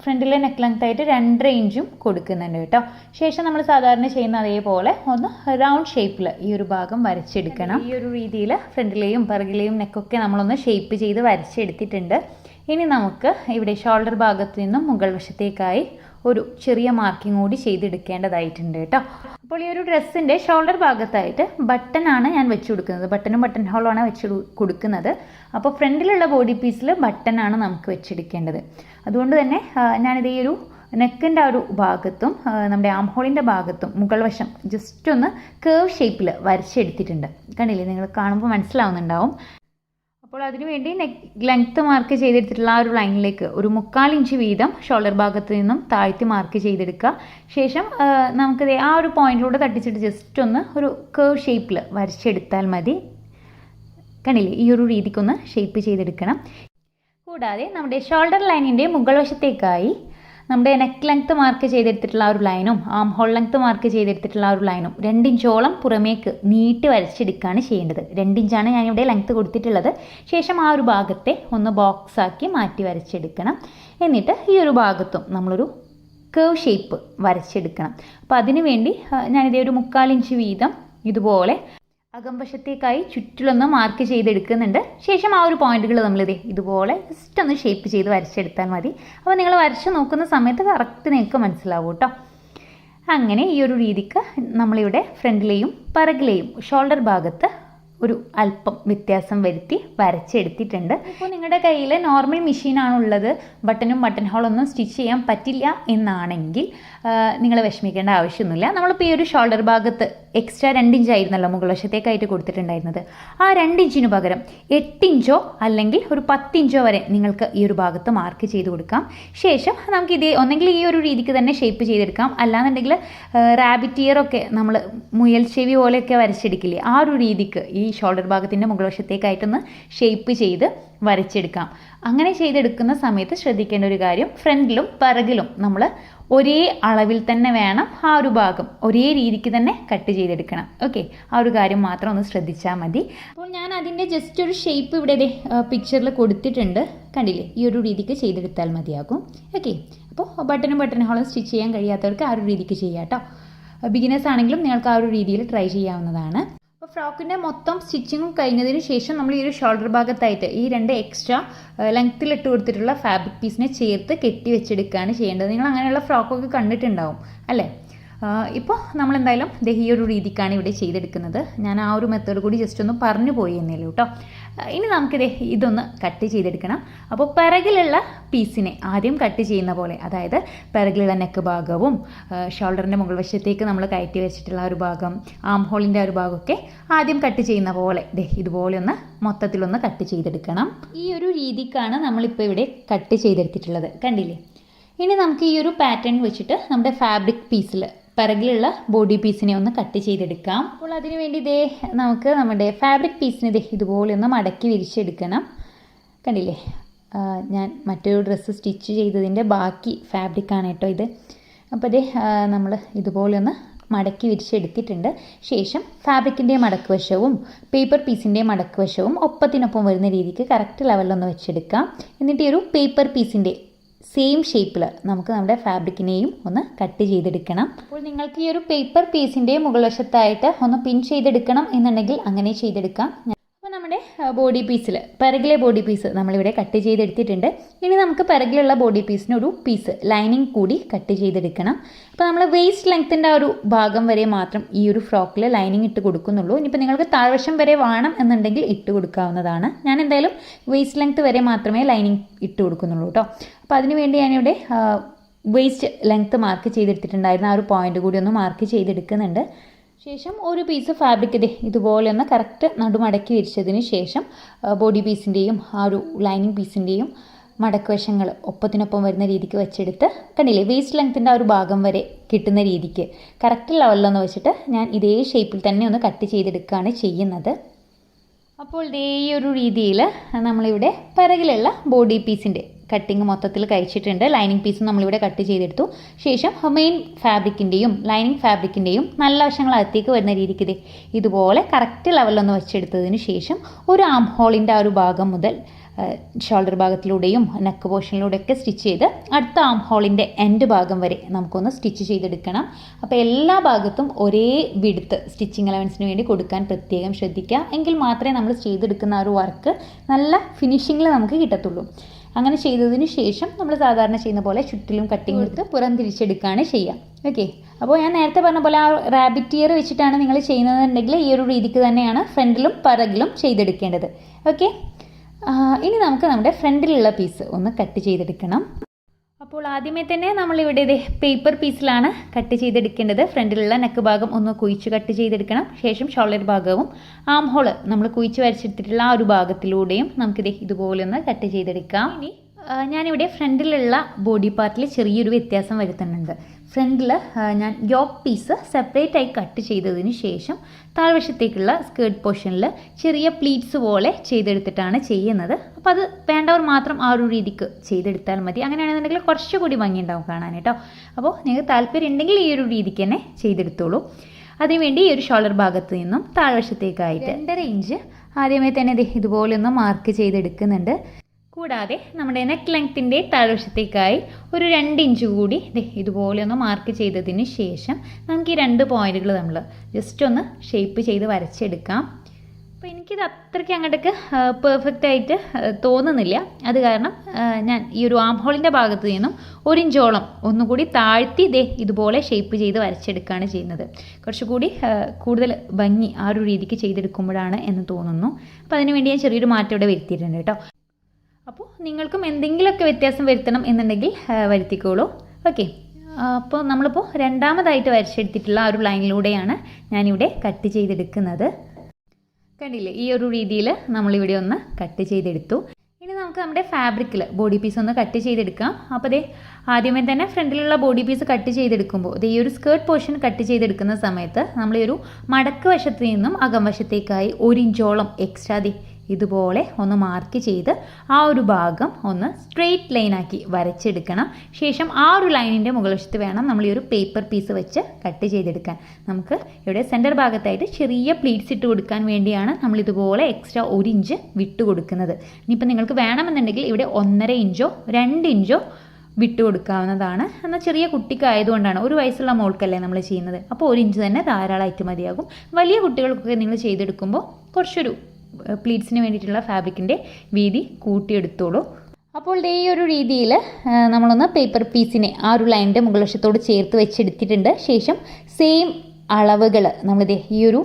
ഫ്രണ്ടിലെ നെക്ക് ലെങ്ത് ആയിട്ട് 2.5 ഇഞ്ചും കൊടുക്കുന്നുണ്ട് കേട്ടോ. ശേഷം നമ്മൾ സാധാരണ ചെയ്യുന്ന അതേപോലെ ഒന്ന് റൗണ്ട് ഷേപ്പിൽ ഈ ഒരു ഭാഗം വരച്ചെടുക്കണം. ഈ ഒരു രീതിയിൽ ഫ്രണ്ടിലെയും പിറകിലെയും നെക്കൊക്കെ നമ്മളൊന്ന് ഷേപ്പ് ചെയ്ത് വരച്ചെടുത്തിട്ടുണ്ട്. ഇനി നമുക്ക് ഇവിടെ ഷോൾഡർ ഭാഗത്ത് നിന്നും മുകൾ വശത്തേക്കായി ഒരു ചെറിയ മാർക്കിംഗ് കൂടി ചെയ്തെടുക്കേണ്ടതായിട്ടുണ്ട് കേട്ടോ. അപ്പോൾ ഈ ഒരു ഡ്രസ്സിൻ്റെ ഷോൾഡർ ഭാഗത്തായിട്ട് ബട്ടനാണ് ഞാൻ വെച്ച് കൊടുക്കുന്നത്. ബട്ടനും ബട്ടൺ ഹോളുമാണ് വെച്ച് കൊടുക്കുന്നത്. അപ്പോൾ ഫ്രണ്ടിലുള്ള ബോഡി പീസിൽ ബട്ടനാണ് നമുക്ക് വെച്ചെടുക്കേണ്ടത്. അതുകൊണ്ട് തന്നെ ഞാനിത് ഈ ഒരു നെക്കിൻ്റെ ആ ഒരു ഭാഗത്തും നമ്മുടെ ആം ഹോളിൻ്റെ ഭാഗത്തും മുകൾ വശം ജസ്റ്റ് ഒന്ന് കേർവ് ഷേപ്പിൽ വരച്ചെടുത്തിട്ടുണ്ട്. കണ്ടില്ലേ, നിങ്ങൾ കാണുമ്പോൾ മനസ്സിലാവുന്നുണ്ടാവും. അപ്പോൾ അതിനുവേണ്ടി നെക്ക് ലെങ്ത്ത് മാർക്ക് ചെയ്തെടുത്തിട്ടുള്ള ആ ഒരു ലൈനിലേക്ക് ഒരു 3/4 ഇഞ്ച് വീതം ഷോൾഡർ ഭാഗത്ത് നിന്നും താഴ്ത്തി മാർക്ക് ചെയ്തെടുക്കുക. ശേഷം നമുക്കത് ആ ഒരു പോയിന്റിലൂടെ തട്ടിച്ചിട്ട് ജസ്റ്റ് ഒന്ന് ഒരു കേർവ് ഷേപ്പിൽ വരച്ചെടുത്താൽ മതി. കണ്ടില്ലേ, ഈ ഒരു രീതിക്കൊന്ന് ഷേപ്പ് ചെയ്തെടുക്കണം. കൂടാതെ നമ്മുടെ ഷോൾഡർ ലൈനിൻ്റെ മുകൾ വശത്തേക്കായി നമ്മുടെ നെക്ക് ലെങ്ത്ത് മാർക്ക് ചെയ്തെടുത്തിട്ടുള്ള ആ ഒരു ലൈനും ആം ഹോൾ ലെങ്ത്ത് മാർക്ക് ചെയ്തെടുത്തിട്ടുള്ള ആ ഒരു ലൈനും 2 ഇഞ്ചോളം പുറമേക്ക് നീട്ടി വരച്ചെടുക്കുകയാണ് ചെയ്യേണ്ടത്. 2 ഇഞ്ചാണ് ഞാനിവിടെ ലെങ്ത്ത് കൊടുത്തിട്ടുള്ളത്. ശേഷം ആ ഒരു ഭാഗത്തെ ഒന്ന് ബോക്സാക്കി മാറ്റി വരച്ചെടുക്കണം. എന്നിട്ട് ഈ ഒരു ഭാഗത്തും നമ്മളൊരു കേർവ് ഷേപ്പ് വരച്ചെടുക്കണം. അപ്പോൾ അതിനു വേണ്ടി ഞാനിതേ ഒരു 3/4 ഇഞ്ച് വീതം ഇതുപോലെ അകംവശത്തേക്കായി ചുറ്റിലൊന്ന് മാർക്ക് ചെയ്തെടുക്കുന്നുണ്ട്. ശേഷം ആ ഒരു പോയിന്റുകൾ നമ്മളിത് ഇതുപോലെ ജസ്റ്റ് ഒന്ന് ഷേപ്പ് ചെയ്ത് വരച്ചെടുത്താൽ മതി. അപ്പോൾ നിങ്ങൾ വരച്ച് നോക്കുന്ന സമയത്ത് കറക്റ്റ് നിങ്ങൾക്ക് മനസ്സിലാവും കേട്ടോ. അങ്ങനെ ഈ ഒരു രീതിക്ക് നമ്മളിവിടെ ഫ്രണ്ടിലെയും പിറകിലെയും ഷോൾഡർ ഭാഗത്ത് ഒരു അല്പം വ്യത്യാസം വരുത്തി വരച്ചെടുത്തിട്ടുണ്ട്. ഇപ്പോൾ നിങ്ങളുടെ കയ്യിൽ നോർമൽ മെഷീനാണുള്ളത്, ബട്ടനും ബട്ടൺ ഹോളൊന്നും സ്റ്റിച്ച് ചെയ്യാൻ പറ്റില്ല എന്നാണെങ്കിൽ നിങ്ങൾ വിഷമിക്കേണ്ട ആവശ്യമൊന്നുമില്ല. നമ്മളിപ്പോൾ ഈ ഒരു ഷോൾഡർ ഭാഗത്ത് എക്സ്ട്രാ 2 ഇഞ്ചായിരുന്നല്ലോ മുകൾ വശത്തേക്കായിട്ട് കൊടുത്തിട്ടുണ്ടായിരുന്നത്. ആ 2 ഇഞ്ചിന് പകരം 8 ഇഞ്ചോ അല്ലെങ്കിൽ ഒരു 10 ഇഞ്ചോ വരെ നിങ്ങൾക്ക് ഈ ഒരു ഭാഗത്ത് മാർക്ക് ചെയ്ത് കൊടുക്കാം. ശേഷം നമുക്ക് ഒന്നെങ്കിൽ ഈ ഒരു രീതിക്ക് തന്നെ ഷേപ്പ് ചെയ്തെടുക്കാം, അല്ലാന്നുണ്ടെങ്കിൽ റാബിറ്റ് ഇയറൊക്കെ നമ്മൾ മുയൽ ചെവി പോലെയൊക്കെ വരച്ചെടുക്കില്ലേ, ആ ഒരു രീതിക്ക് ഈ ഷോൾഡർ ഭാഗത്തിൻ്റെ മുകൾ വശത്തേക്കായിട്ടൊന്ന് ഷേപ്പ് ചെയ്ത് വരച്ചെടുക്കാം. അങ്ങനെ ചെയ്തെടുക്കുന്ന സമയത്ത് ശ്രദ്ധിക്കേണ്ട ഒരു കാര്യം, ഫ്രണ്ടിലും പിറകിലും നമ്മൾ ഒരേ അളവിൽ തന്നെ വേണം ആ ഒരു ഭാഗം ഒരേ രീതിക്ക് തന്നെ കട്ട് ചെയ്തെടുക്കണം. ഓക്കെ, ആ ഒരു കാര്യം മാത്രം ഒന്ന് ശ്രദ്ധിച്ചാൽ മതി. അപ്പോൾ ഞാൻ അതിൻ്റെ ജസ്റ്റ് ഒരു ഷേപ്പ് ഇവിടെ പിക്ചറിൽ കൊടുത്തിട്ടുണ്ട്. കണ്ടില്ലേ, ഈ ഒരു രീതിക്ക് ചെയ്തെടുത്താൽ മതിയാകും. ഓക്കെ, അപ്പോൾ ബട്ടനും ബട്ടൺ ഹോളും സ്റ്റിച്ച് ചെയ്യാൻ കഴിയാത്തവർക്ക് ആ ഒരു രീതിക്ക് ചെയ്യാം കേട്ടോ. ബിഗിനേഴ്സ് ആണെങ്കിലും നിങ്ങൾക്ക് ആ ഒരു രീതിയിൽ ട്രൈ ചെയ്യാവുന്നതാണ്. അപ്പോൾ ഫ്രോക്കിൻ്റെ മൊത്തം സ്റ്റിച്ചിങ്ങും കഴിഞ്ഞതിന് ശേഷം നമ്മൾ ഈ ഒരു ഷോൾഡർ ഭാഗത്തായിട്ട് ഈ 2 എക്സ്ട്രാ ലെങ്ത്തിലിട്ട് കൊടുത്തിട്ടുള്ള ഫാബ്രിക് പീസിനെ ചേർത്ത് കെട്ടി വെച്ചെടുക്കുകയാണ് ചെയ്യേണ്ടത്. നിങ്ങൾ അങ്ങനെയുള്ള ഫ്രോക്കൊക്കെ കണ്ടിട്ടുണ്ടാവും അല്ലേ. ഇപ്പോൾ നമ്മളെന്തായാലും ഈ ഒരു രീതിക്കാണ് ഇവിടെ ചെയ്തെടുക്കുന്നത്. ഞാൻ ആ ഒരു മെത്തേഡ് കൂടി ജസ്റ്റ് ഒന്ന് പറഞ്ഞു പോയി എന്നേലൂ കേട്ടോ. ഇനി നമുക്കിത് ഇതൊന്ന് കട്ട് ചെയ്തെടുക്കണം. അപ്പോൾ പിറകിലുള്ള പീസിനെ ആദ്യം കട്ട് ചെയ്യുന്ന പോലെ, അതായത് പിറകിലുള്ള നെക്ക് ഭാഗവും ഷോൾഡറിൻ്റെ മുകൾ വശത്തേക്ക് നമ്മൾ കയറ്റി വെച്ചിട്ടുള്ള ഒരു ഭാഗം, ആം ഹോളിൻ്റെ ഒരു ഭാഗമൊക്കെ ആദ്യം കട്ട് ചെയ്യുന്ന പോലെ ഇതുപോലെ ഒന്ന് മൊത്തത്തിലൊന്ന് കട്ട് ചെയ്തെടുക്കണം. ഈ ഒരു രീതിക്കാണ് നമ്മളിപ്പോൾ ഇവിടെ കട്ട് ചെയ്തെടുത്തിട്ടുള്ളത്. കണ്ടില്ലേ. ഇനി നമുക്ക് ഈ ഒരു പാറ്റേൺ വെച്ചിട്ട് നമ്മുടെ ഫാബ്രിക് പീസിൽ പിറകിലുള്ള ബോഡി പീസിനെ ഒന്ന് കട്ട് ചെയ്തെടുക്കാം. അപ്പോൾ അതിന് വേണ്ടി നമുക്ക് നമ്മുടെ ഫാബ്രിക് പീസിനെ ഇതുപോലെ ഒന്ന് മടക്കി വിരിച്ചെടുക്കണം. കണ്ടില്ലേ, ഞാൻ മറ്റൊരു ഡ്രസ്സ് സ്റ്റിച്ച് ചെയ്തതിൻ്റെ ബാക്കി ഫാബ്രിക്കാണ് കേട്ടോ ഇത്. അപ്പോൾ നമ്മൾ ഇതുപോലെ ഒന്ന് മടക്കി വിരിച്ചെടുത്തിട്ടുണ്ട്. ശേഷം ഫാബ്രിക്കിൻ്റെ മടക്ക് വശവും പേപ്പർ പീസിൻ്റെ മടക്ക് വശവും ഒപ്പത്തിനൊപ്പം വരുന്ന രീതിക്ക് കറക്റ്റ് ലെവലിലൊന്ന് വെച്ചെടുക്കാം. എന്നിട്ട് ഈ ഒരു പേപ്പർ പീസിൻ്റെ സെയിം ഷേപ്പിൽ നമുക്ക് നമ്മുടെ ഫാബ്രിക്കിനെയും ഒന്ന് കട്ട് ചെയ്തെടുക്കണം. അപ്പോൾ നിങ്ങൾക്ക് ഈ ഒരു പേപ്പർ പീസിൻ്റെ മുകൾ വശത്തായിട്ട് ഒന്ന് പിൻ ചെയ്തെടുക്കണം എന്നുണ്ടെങ്കിൽ അങ്ങനെ ചെയ്തെടുക്കാം. അപ്പോൾ നമ്മുടെ ബോഡി പീസിൽ പിറകിലെ ബോഡി പീസ് നമ്മളിവിടെ കട്ട് ചെയ്തെടുത്തിട്ടുണ്ട്. ഇനി നമുക്ക് പിറകിലുള്ള ബോഡി പീസിനൊരു പീസ് ലൈനിങ് കൂടി കട്ട് ചെയ്തെടുക്കണം. അപ്പോൾ നമ്മൾ വേസ്റ്റ് ലെങ്ത്തിൻ്റെ ആ ഒരു ഭാഗം വരെ മാത്രം ഈ ഒരു ഫ്രോക്കിൽ ലൈനിങ് ഇട്ട് കൊടുക്കുന്നുള്ളൂ. ഇനിയിപ്പോൾ നിങ്ങൾക്ക് താഴ്വശം വരെ വേണം എന്നുണ്ടെങ്കിൽ ഇട്ട് കൊടുക്കാവുന്നതാണ്. ഞാൻ എന്തായാലും വേസ്റ്റ് ലെങ്ത്ത് വരെ മാത്രമേ ലൈനിങ് ഇട്ട് കൊടുക്കുന്നുള്ളൂ കേട്ടോ. അപ്പോൾ അതിനുവേണ്ടി ഞാനിവിടെ വേസ്റ്റ് ലെങ്ത്ത് മാർക്ക് ചെയ്തെടുത്തിട്ടുണ്ടായിരുന്നു. ആ ഒരു പോയിന്റ് കൂടി ഒന്ന് മാർക്ക് ചെയ്തെടുക്കുന്നുണ്ട്. ശേഷം ഒരു പീസ് ഫാബ്രിക് ഇതുപോലെ ഒന്ന് കറക്റ്റ് നടുമടക്കി വിരിച്ചതിന് ശേഷം ബോഡി പീസിൻ്റെയും ആ ഒരു ലൈനിങ് പീസിൻ്റെയും മടക്കുവശങ്ങൾ ഒപ്പത്തിനൊപ്പം വരുന്ന രീതിക്ക് വെച്ചെടുത്ത് കണ്ടില്ലേ, വേസ്റ്റ് ലെങ്ത്തിൻ്റെ ആ ഒരു ഭാഗം വരെ കിട്ടുന്ന രീതിക്ക് കറക്റ്റ് ലെവലിലൊന്ന് വെച്ചിട്ട് ഞാൻ ഇതേ ഷേപ്പിൽ തന്നെ ഒന്ന് കട്ട് ചെയ്തെടുക്കുകയാണ് ചെയ്യുന്നത്. അപ്പോൾ ഈ ഒരു രീതിയിൽ നമ്മളിവിടെ പിറകിലുള്ള ബോഡി പീസിൻ്റെ കട്ടിങ് മൊത്തത്തിൽ കഴിച്ചിട്ടുണ്ട്. ലൈനിങ് പീസും നമ്മളിവിടെ കട്ട് ചെയ്തെടുത്തു. ശേഷം മെയിൻ ഫാബ്രിക്കിൻ്റെയും ലൈനിങ് ഫാബ്രിക്കിൻ്റെയും നല്ല വശങ്ങൾ അകത്തേക്ക് വരുന്ന രീതിക്ക് ഇതുപോലെ കറക്റ്റ് ലെവലൊന്ന് വെച്ചെടുത്തതിന് ശേഷം ഒരു ആം ഹോളിൻ്റെ ആ ഒരു ഭാഗം മുതൽ ഷോൾഡർ ഭാഗത്തിലൂടെയും നെക്ക് പോർഷനിലൂടെയൊക്കെ സ്റ്റിച്ച് ചെയ്ത് അടുത്ത ആം ഹോളിൻ്റെ എൻഡ് ഭാഗം വരെ നമുക്കൊന്ന് സ്റ്റിച്ച് ചെയ്തെടുക്കണം. അപ്പോൾ എല്ലാ ഭാഗത്തും ഒരേ വിഡ്ത്ത് സ്റ്റിച്ചിങ് അലവൻസിന് വേണ്ടി കൊടുക്കാൻ പ്രത്യേകം ശ്രദ്ധിക്കുക. എങ്കിൽ മാത്രമേ നമ്മൾ ചെയ്തെടുക്കുന്ന ആ ഒരു വർക്ക് നല്ല ഫിനിഷിങ്ങിൽ നമുക്ക് കിട്ടത്തുള്ളൂ. അങ്ങനെ ചെയ്തതിന് ശേഷം നമ്മൾ സാധാരണ ചെയ്യുന്ന പോലെ ചുറ്റിലും കട്ടിങ് എടുത്ത് പുറം തിരിച്ചെടുക്കുകയാണ് ചെയ്യുക. ഓക്കെ, അപ്പോൾ ഞാൻ നേരത്തെ പറഞ്ഞ പോലെ ആ റാബിറ്റ് ഇയർ വെച്ചിട്ടാണ് നിങ്ങൾ ചെയ്യുന്നതെന്നുണ്ടെങ്കിൽ ഈ ഒരു രീതിക്ക് തന്നെയാണ് ഫ്രണ്ടിലും പിറകിലും ചെയ്തെടുക്കേണ്ടത്. ഓക്കെ, ഇനി നമുക്ക് നമ്മുടെ ഫ്രണ്ടിലുള്ള പീസ് ഒന്ന് കട്ട് ചെയ്തെടുക്കണം. അപ്പോൾ ആദ്യമേ തന്നെ നമ്മളിവിടെ പേപ്പർ പീസിലാണ് കട്ട് ചെയ്തെടുക്കേണ്ടത്. ഫ്രണ്ടിലുള്ള നെക്ക് ഭാഗം ഒന്ന് കുഴിച്ച് കട്ട് ചെയ്തെടുക്കണം. ശേഷം ഷോൾഡർ ഭാഗവും ആം ഹോള് നമ്മൾ കുഴിച്ച് വരച്ചെടുത്തിട്ടുള്ള ആ ഒരു ഭാഗത്തിലൂടെയും നമുക്കിത് ഇതുപോലെ ഒന്ന് കട്ട് ചെയ്തെടുക്കാം. ഇനി ഞാനിവിടെ ഫ്രണ്ടിലുള്ള ബോഡി പാർട്ടിൽ ചെറിയൊരു വ്യത്യാസം വരുത്തുന്നുണ്ട്. ഫ്രണ്ടിൽ ഞാൻ യോക്ക് പീസ് സെപ്പറേറ്റ് ആയി കട്ട് ചെയ്തതിന് ശേഷം താഴ്വശത്തേക്കുള്ള സ്കേർട്ട് പോർഷനിൽ ചെറിയ പ്ലീറ്റ്സ് പോലെ ചെയ്തെടുത്തിട്ടാണ് ചെയ്യുന്നത്. അപ്പോൾ അത് വേണ്ടവർ മാത്രം ആ ഒരു രീതിക്ക് ചെയ്തെടുത്താൽ മതി. അങ്ങനെയാണെന്നുണ്ടെങ്കിൽ കുറച്ചുകൂടി ഭംഗിയുണ്ടാവും കാണാൻ കേട്ടോ. അപ്പോൾ നിങ്ങൾക്ക് താല്പര്യം ഉണ്ടെങ്കിൽ ഈ ഒരു രീതിക്ക് തന്നെ ചെയ്തെടുത്തോളൂ. അതിനുവേണ്ടി ഈ ഒരു ഷോൾഡർ ഭാഗത്ത് നിന്നും താഴ്വശത്തേക്കായിട്ട് 2.5 ഇഞ്ച് ആദ്യമേ തന്നെ ഇതുപോലെ ഒന്ന് മാർക്ക് ചെയ്തെടുക്കുന്നുണ്ട്. കൂടാതെ നമ്മുടെ നെക്ക് ലെങ്ത്തിൻ്റെ താഴ്വശത്തേക്കായി ഒരു 2 ഇഞ്ച് കൂടി ഇതുപോലെ ഒന്ന് മാർക്ക് ചെയ്തതിന് ശേഷം നമുക്ക് ഈ 2 പോയിന്റുകൾ നമ്മൾ ജസ്റ്റ് ഒന്ന് ഷേപ്പ് ചെയ്ത് വരച്ചെടുക്കാം. അപ്പോൾ എനിക്കിത് അത്രയ്ക്ക് അങ്ങോട്ടേക്ക് പെർഫെക്റ്റ് ആയിട്ട് തോന്നുന്നില്ല. അത് കാരണം ഞാൻ ഈ ഒരു ആം ഹോളിൻ്റെ ഭാഗത്ത് നിന്നും 1 ഇഞ്ചോളം ഒന്നുകൂടി താഴ്ത്തി ഇതുപോലെ ഷേപ്പ് ചെയ്ത് വരച്ചെടുക്കുകയാണ് ചെയ്യുന്നത്. കുറച്ചുകൂടി കൂടുതൽ ഭംഗി ആ ഒരു രീതിക്ക് ചെയ്തെടുക്കുമ്പോഴാണ് എന്ന് തോന്നുന്നു. അപ്പോൾ അതിനുവേണ്ടി ഞാൻ ചെറിയൊരു മാറ്റം ഇവിടെ വരുത്തിയിട്ടുണ്ട് കേട്ടോ. അപ്പോൾ നിങ്ങൾക്കും എന്തെങ്കിലുമൊക്കെ വ്യത്യാസം വരുത്തണം എന്നുണ്ടെങ്കിൽ വരുത്തിക്കോളൂ. ഓക്കെ, അപ്പോൾ നമ്മളിപ്പോൾ രണ്ടാമതായിട്ട് വരച്ചെടുത്തിട്ടുള്ള ആ ഒരു ലൈനിലൂടെയാണ് ഞാനിവിടെ കട്ട് ചെയ്തെടുക്കുന്നത്. കണ്ടില്ലേ, ഈ ഒരു രീതിയിൽ നമ്മളിവിടെ ഒന്ന് കട്ട് ചെയ്തെടുത്തു. ഇനി നമുക്ക് നമ്മുടെ ഫാബ്രിക്കിൽ ബോഡി പീസ് ഒന്ന് കട്ട് ചെയ്തെടുക്കാം. അപ്പോൾ ആദ്യമേ തന്നെ ഫ്രണ്ടിലുള്ള ബോഡി പീസ് കട്ട് ചെയ്തെടുക്കുമ്പോൾ ഈ ഒരു സ്കേർട്ട് പോർഷൻ കട്ട് ചെയ്തെടുക്കുന്ന സമയത്ത് നമ്മൾ ഈ ഒരു മടക്ക് വശത്ത് നിന്നും അകം വശത്തേക്കായി 1 ഇഞ്ചോളം എക്സ്ട്രാ ഇതുപോലെ ഒന്ന് മാർക്ക് ചെയ്ത് ആ ഒരു ഭാഗം ഒന്ന് സ്ട്രെയിറ്റ് ലൈനാക്കി വരച്ചെടുക്കണം. ശേഷം ആ ഒരു ലൈനിൻ്റെ മുകൾവശത്ത് വേണം നമ്മൾ ഈ ഒരു പേപ്പർ പീസ് വെച്ച് കട്ട് ചെയ്തെടുക്കാൻ. നമുക്ക് ഇവിടെ സെൻറ്റർ ഭാഗത്തായിട്ട് ചെറിയ പ്ലീറ്റ്സ് ഇട്ട് കൊടുക്കാൻ വേണ്ടിയാണ് നമ്മൾ ഇതുപോലെ എക്സ്ട്രാ 1 ഇഞ്ച് വിട്ട് കൊടുക്കുന്നത്. ഇനിയിപ്പോൾ നിങ്ങൾക്ക് വേണമെന്നുണ്ടെങ്കിൽ ഇവിടെ 1.5 ഇഞ്ചോ 2 ഇഞ്ചോ വിട്ട് കൊടുക്കാവുന്നതാണ്. എന്നാൽ ചെറിയ കുട്ടിക്കായതുകൊണ്ടാണ്, 1 വയസ്സുള്ള മോൾക്കല്ലേ നമ്മൾ ചെയ്യുന്നത്. അപ്പോൾ 1 ഇഞ്ച് തന്നെ ധാരാളമായിട്ട് മതിയാകും. വലിയ കുട്ടികൾക്കൊക്കെ നിങ്ങൾ ചെയ്തെടുക്കുമ്പോൾ കുറച്ചൊരു പ്ലീറ്റ്സിന് വേണ്ടിയിട്ടുള്ള ഫാബ്രിക്കിൻ്റെ വീതി കൂട്ടിയെടുത്തോളൂ. അപ്പോൾ ഈ ഒരു രീതിയിൽ നമ്മളൊന്ന് പേപ്പർ പീസിനെ ആ ഒരു ലൈനിൻ്റെ മുകൾവശത്തോട് ചേർത്ത് വെച്ചെടുത്തിട്ടുണ്ട്. ശേഷം സെയിം അളവുകൾ നമ്മളിത് ഈ ഒരു